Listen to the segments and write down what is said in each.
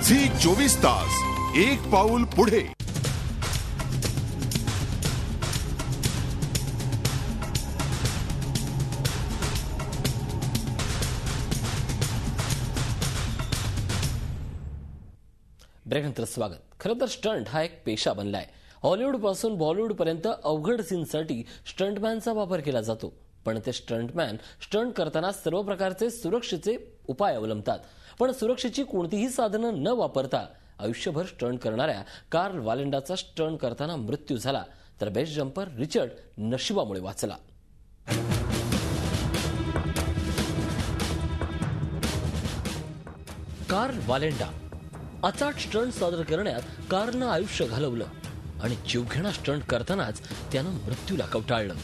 Zee 24 तास एक पाऊल पुढे। ब्रेकनंतर स्वागत। खरं तर स्टंट हा एक पेशा बनलाय। हॉलिवूड पासून बॉलिवूड पर्यंत अवघड सीनसाठी स्टंटमॅनचा वापर केला जातो, पण ते स्टंटमॅन स्टंट करताना सर्व प्रकारचे सुरक्षेचे उपाय अवलंबतात। पण सुरक्षेची कोणतीही साधनं न वापरता आयुष्यभर स्टंट करणाऱ्या कार्ल वालेंडाचा स्टंट करताना मृत्यू झाला, तर बेस जम्पर रिचर्ड नशिबामुळे वाचला। कार्ल वालेंडा अचाट स्टंट सादर करण्यात कार्लनं आयुष्य घालवलं आणि जीवघेणा स्टंट करतानाच त्यानं मृत्यूला कवटाळलं।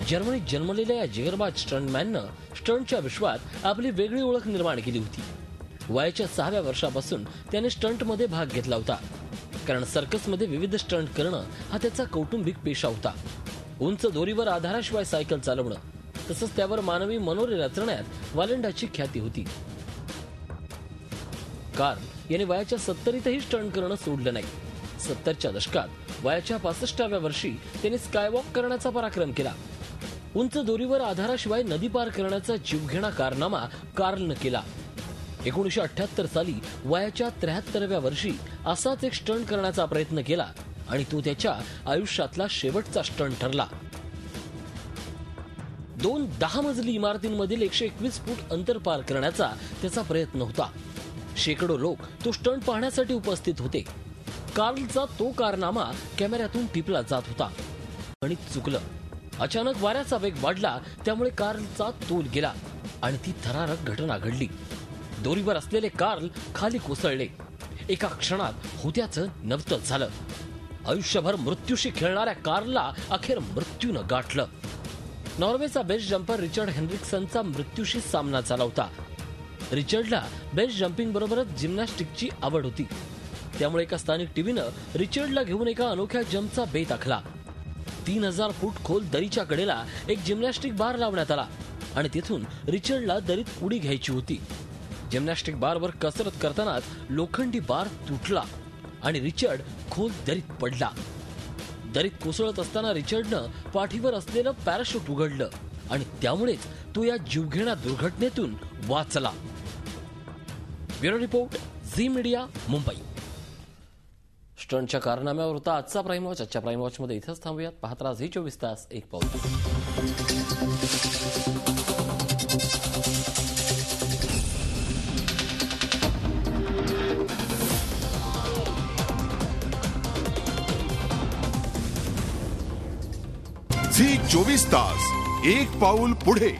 जर्मनीत जन्मलेल्या या जिगरबाज स्टंटमॅननं स्टंटच्या विश्वात आपली वेगळी ओळख निर्माण केली होती। वयाच्या 6व्या वर्षापासून त्याने स्टंटमध्ये भाग घेतला होता, कारण सर्कसमध्ये विविध स्टंट करणं हा त्याचा कौटुंबिक पेशा होता। उंच दोरीवर आधाराशिवाय सायकल चालवणं, तसंच त्यावर मानवी मनोरे रचण्यात वालेंडाची ख्याती होती। कार्ल याने वयाच्या 70ीतही स्टंट करणं सोडलं नाही। 70च्या दशकात वयाच्या 65व्या वर्षी त्याने स्कायवॉक करण्याचा पराक्रम केला। उंच दोरीवर आधाराशिवाय नदी पार करण्याचा जीवघेणा कारनामा कार्लनं केला। 1978 साली वयाच्या 73व्या वर्षी असाच एक स्टंट करण्याचा प्रयत्न केला आणि तो त्याच्या आयुष्यातला शेवटचा स्टंट ठरला। 2 10 मजली इमारतींमधील 121 फूट अंतर पार करण्याचा त्याचा प्रयत्न होता। शेकडो लोक तो स्टंट पाहण्यासाठी उपस्थित होते। कार्लचा तो कारनामा कॅमेऱ्यातून टिपला जात होता आणि चुकलं। अचानक वाऱ्याचा वेग वाढला, त्यामुळे कार्लचा तोल गेला आणि ती थरारक घटना घडली। दोरीवर असलेले कार्ल खाली कोसळले। एका क्षणात होत्याचं नव्हतं झालं। आयुष्यभर मृत्यूशी खेळणाऱ्या कार्लला अखेर मृत्यूनं गाठलं। नॉर्वेचा बेस जम्पर रिचर्ड हेनरिक्सनचा मृत्यूशी सामना झाला होता। रिचर्डला बेस जम्पिंग बरोबरच जिम्नॅस्टिकची आवड होती, त्यामुळे एका स्थानिक टीव्हीनं रिचर्डला घेऊन एका अनोख्या जम्पचा बेत आखला। 3000 फूट खोल दरीच्या कडेला एक जिम्नॅस्टिक बार लावण्यात आला आणि तिथून रिचर्डला दरीत उडी घ्यायची होती। जिम्नॅस्टिक बारवर कसरत करतानाच लोखंडी बार तुटला आणि रिचर्ड खोल दरीत पडला। दरीत कोसळत असताना रिचर्डनं पाठीवर असलेलं पॅराशूट उघडलं आणि त्यामुळेच तो या जीवघेण्या दुर्घटनेतून वाचला। Bureau report, Zee media, Mumbai. स्टंटच्या कारनाम्यावर होता आजचा प्राईम वॉच। आजच्या प्राईम वॉच मध्ये इथंच थांबूयात। पाहत राहा झी 24 तास एक पाऊल। झी 24 तास एक पाऊल पुढे।